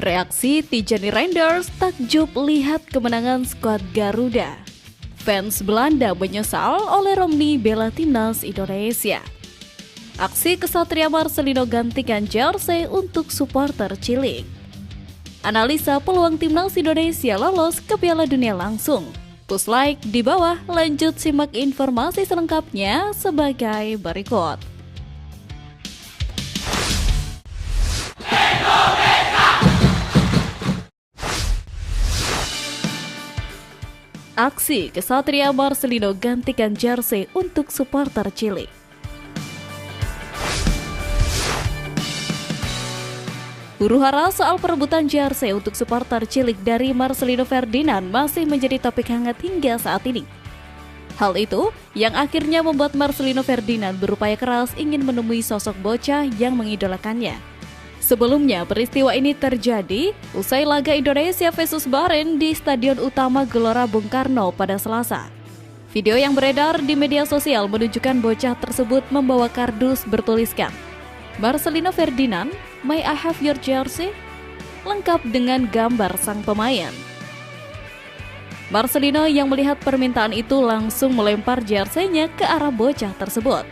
Reaksi Tijani Reinders takjub lihat kemenangan skuad Garuda. Fans Belanda menyesal oleh Romney bela timnas Indonesia. Aksi kesatria Marcelino gantikan jersey untuk supporter cilik. Analisa peluang timnas Indonesia lolos ke Piala Dunia langsung. Push like di bawah, lanjut simak informasi selengkapnya sebagai berikut. Aksi kesatria Marcelino gantikan jersey untuk supporter cilik. Huru-hara soal perebutan jersey untuk supporter cilik dari Marcelino Ferdinand masih menjadi topik hangat hingga saat ini. Hal itu yang akhirnya membuat Marcelino Ferdinand berupaya keras ingin menemui sosok bocah yang mengidolakannya. Sebelumnya, peristiwa ini terjadi usai laga Indonesia vs Bahrain di Stadion Utama Gelora Bung Karno pada Selasa. Video yang beredar di media sosial menunjukkan bocah tersebut membawa kardus bertuliskan, "Marcelino Ferdinand, may I have your jersey?" lengkap dengan gambar sang pemain. Marcelino yang melihat permintaan itu langsung melempar jersey-nya ke arah bocah tersebut.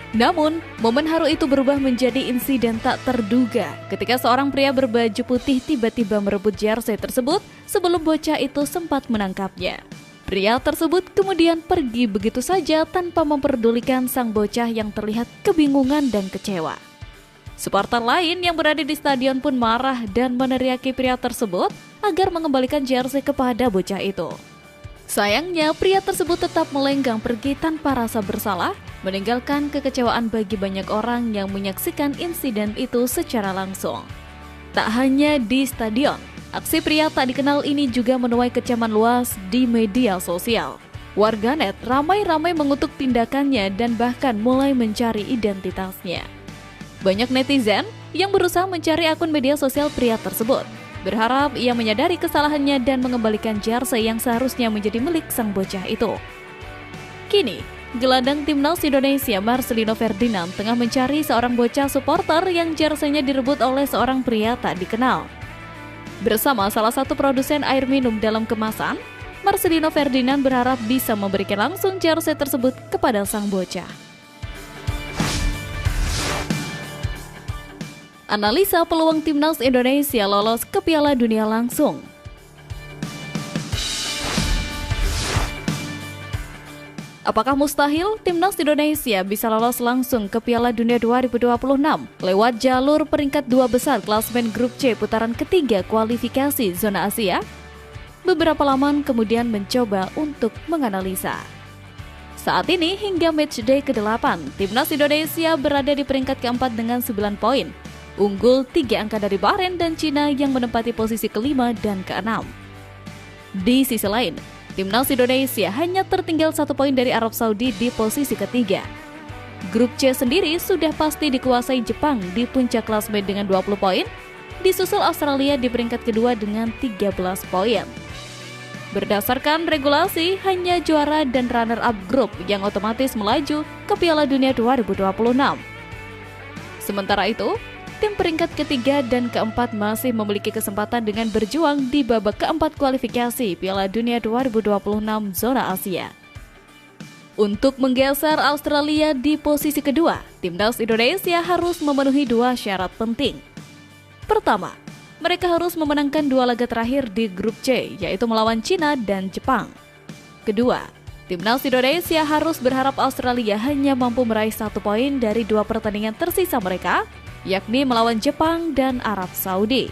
Namun, momen haru itu berubah menjadi insiden tak terduga ketika seorang pria berbaju putih tiba-tiba merebut jersey tersebut sebelum bocah itu sempat menangkapnya. Pria tersebut kemudian pergi begitu saja tanpa memperdulikan sang bocah yang terlihat kebingungan dan kecewa. Supporter lain yang berada di stadion pun marah dan meneriaki pria tersebut agar mengembalikan jersey kepada bocah itu. Sayangnya, pria tersebut tetap melenggang pergi tanpa rasa bersalah, meninggalkan kekecewaan bagi banyak orang yang menyaksikan insiden itu secara langsung. Tak hanya di stadion, aksi pria tak dikenal ini juga menuai kecaman luas di media sosial. Warganet ramai-ramai mengutuk tindakannya dan bahkan mulai mencari identitasnya. Banyak netizen yang berusaha mencari akun media sosial pria tersebut, berharap ia menyadari kesalahannya dan mengembalikan jersey yang seharusnya menjadi milik sang bocah itu. Kini, gelandang timnas Indonesia Marcelino Ferdinand tengah mencari seorang bocah supporter yang jersey-nya direbut oleh seorang pria tak dikenal. Bersama salah satu produsen air minum dalam kemasan, Marcelino Ferdinand berharap bisa memberikan langsung jersey tersebut kepada sang bocah. Analisa peluang timnas Indonesia lolos ke Piala Dunia langsung. Apakah mustahil timnas Indonesia bisa lolos langsung ke Piala Dunia 2026 lewat jalur peringkat 2 besar klasemen grup C putaran ketiga kualifikasi zona Asia? Beberapa laman kemudian mencoba untuk menganalisa. Saat ini hingga matchday ke-8, timnas Indonesia berada di peringkat keempat dengan 9 poin. Unggul 3 angka dari Bahrain dan Cina yang menempati posisi kelima dan keenam. Di sisi lain, timnas Indonesia hanya tertinggal 1 poin dari Arab Saudi di posisi ketiga. Grup C sendiri sudah pasti dikuasai Jepang di puncak klasemen dengan 20 poin, disusul Australia di peringkat kedua dengan 13 poin. Berdasarkan regulasi, hanya juara dan runner-up grup yang otomatis melaju ke Piala Dunia 2026. Sementara itu, tim peringkat ketiga dan keempat masih memiliki kesempatan dengan berjuang di babak keempat kualifikasi Piala Dunia 2026 zona Asia. Untuk menggeser Australia di posisi kedua, timnas Indonesia harus memenuhi 2 syarat penting. Pertama, mereka harus memenangkan 2 laga terakhir di grup C, yaitu melawan Cina dan Jepang. Kedua, timnas Indonesia harus berharap Australia hanya mampu meraih 1 poin dari 2 pertandingan tersisa mereka, yakni melawan Jepang dan Arab Saudi.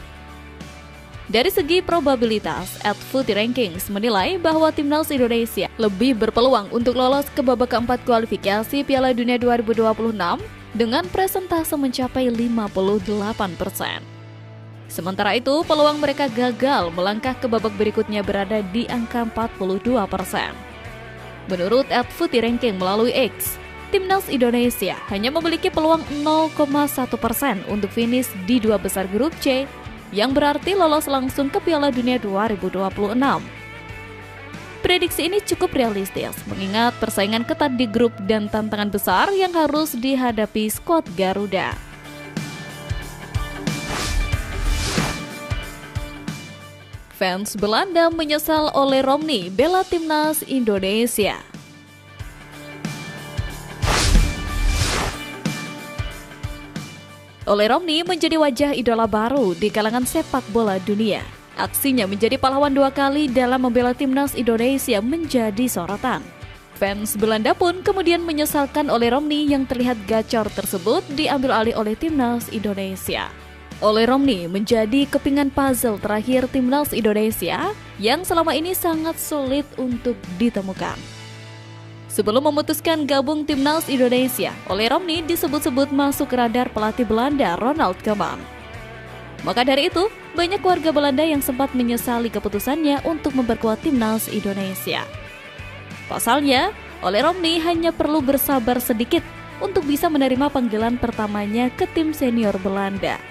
Dari segi probabilitas, @FootyRankings menilai bahwa timnas Indonesia lebih berpeluang untuk lolos ke babak keempat kualifikasi Piala Dunia 2026 dengan persentase mencapai 58%. Sementara itu, peluang mereka gagal melangkah ke babak berikutnya berada di angka 42%. Menurut @FootyRanking melalui X, timnas Indonesia hanya memiliki peluang 0,1% untuk finish di 2 besar grup C, yang berarti lolos langsung ke Piala Dunia 2026. Prediksi ini cukup realistis, mengingat persaingan ketat di grup dan tantangan besar yang harus dihadapi skuad Garuda. Fans Belanda menyesal oleh Romney bela timnas Indonesia. Oleh Romney menjadi wajah idola baru di kalangan sepak bola dunia. Aksinya menjadi pahlawan 2 kali dalam membela timnas Indonesia menjadi sorotan. Fans Belanda pun kemudian menyesalkan oleh Romney yang terlihat gacor tersebut diambil alih oleh timnas Indonesia. Oleh Romney menjadi kepingan puzzle terakhir timnas Indonesia yang selama ini sangat sulit untuk ditemukan. Sebelum memutuskan gabung timnas Indonesia, oleh Romney disebut-sebut masuk radar pelatih Belanda Ronald Koeman. Maka dari itu, banyak warga Belanda yang sempat menyesali keputusannya untuk memperkuat timnas Indonesia. Pasalnya, oleh Romney hanya perlu bersabar sedikit untuk bisa menerima panggilan pertamanya ke tim senior Belanda.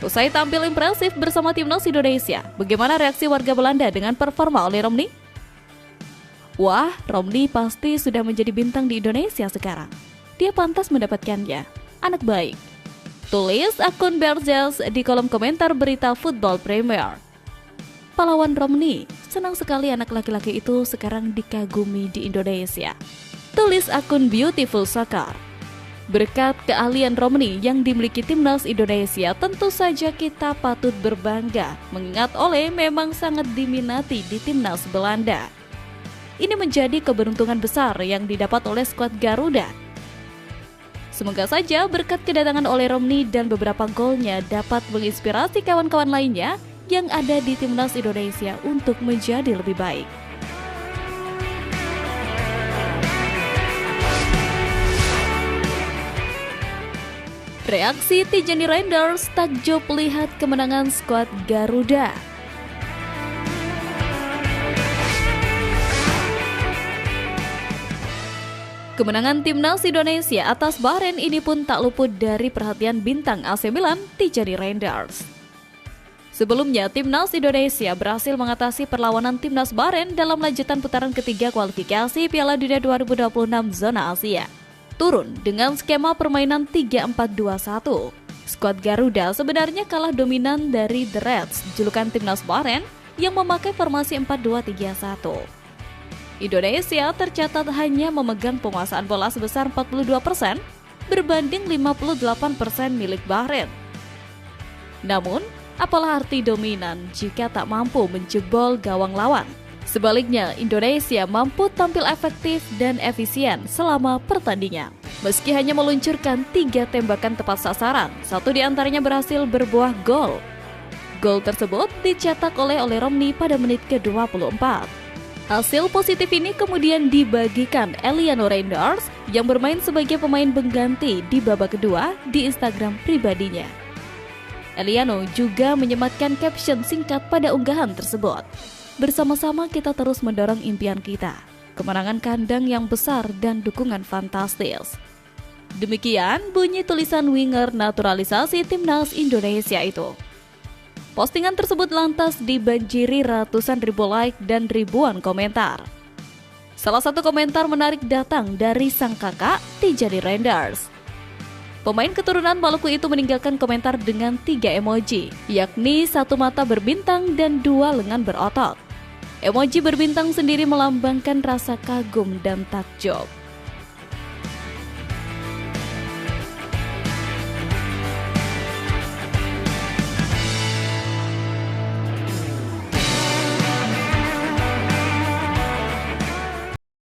Usai tampil impresif bersama timnas Indonesia, bagaimana reaksi warga Belanda dengan performa oleh Romney? Wah, Romney pasti sudah menjadi bintang di Indonesia sekarang. Dia pantas mendapatkannya. Anak baik. Tulis akun Berzels di kolom komentar berita Football Premier. Pahlawan Romney, senang sekali anak laki-laki itu sekarang dikagumi di Indonesia. Tulis akun Beautiful Soccer. Berkat keahlian Romney yang dimiliki timnas Indonesia, tentu saja kita patut berbangga, mengingat Ole memang sangat diminati di timnas Belanda. Ini menjadi keberuntungan besar yang didapat oleh skuad Garuda. Semoga saja berkat kedatangan oleh Romney dan beberapa golnya dapat menginspirasi kawan-kawan lainnya yang ada di timnas Indonesia untuk menjadi lebih baik. Reaksi Tijani Reinders takjub lihat kemenangan skuad Garuda. Kemenangan timnas Indonesia atas Bahrain ini pun tak luput dari perhatian bintang AC Milan, Tijani Reinders. Sebelumnya, timnas Indonesia berhasil mengatasi perlawanan timnas Bahrain dalam lanjutan putaran ketiga kualifikasi Piala Dunia 2026 zona Asia. Turun dengan skema permainan 3-4-2-1. Skuad Garuda sebenarnya kalah dominan dari The Reds, julukan timnas Bahrain yang memakai formasi 4-2-3-1. Indonesia tercatat hanya memegang penguasaan bola sebesar 42% berbanding 58% milik Bahrain. Namun, apalah arti dominan jika tak mampu menjebol gawang lawan? Sebaliknya, Indonesia mampu tampil efektif dan efisien selama pertandingan. Meski hanya meluncurkan 3 tembakan tepat sasaran, 1 diantaranya berhasil berbuah gol. Gol tersebut dicetak oleh Romney pada menit ke-24. Hasil positif ini kemudian dibagikan Eliano Reinders yang bermain sebagai pemain pengganti di babak kedua di Instagram pribadinya. Eliano juga menyematkan caption singkat pada unggahan tersebut. Bersama-sama kita terus mendorong impian kita, kemenangan kandang yang besar dan dukungan fantastis. Demikian bunyi tulisan winger naturalisasi timnas Indonesia itu. Postingan tersebut lantas dibanjiri ratusan ribu like dan ribuan komentar. Salah satu komentar menarik datang dari sang kakak, Tijani Reinders. Pemain keturunan Maluku itu meninggalkan komentar dengan 3 emoji, yakni 1 mata berbintang dan 2 lengan berotot. Emoji berbintang sendiri melambangkan rasa kagum dan takjub.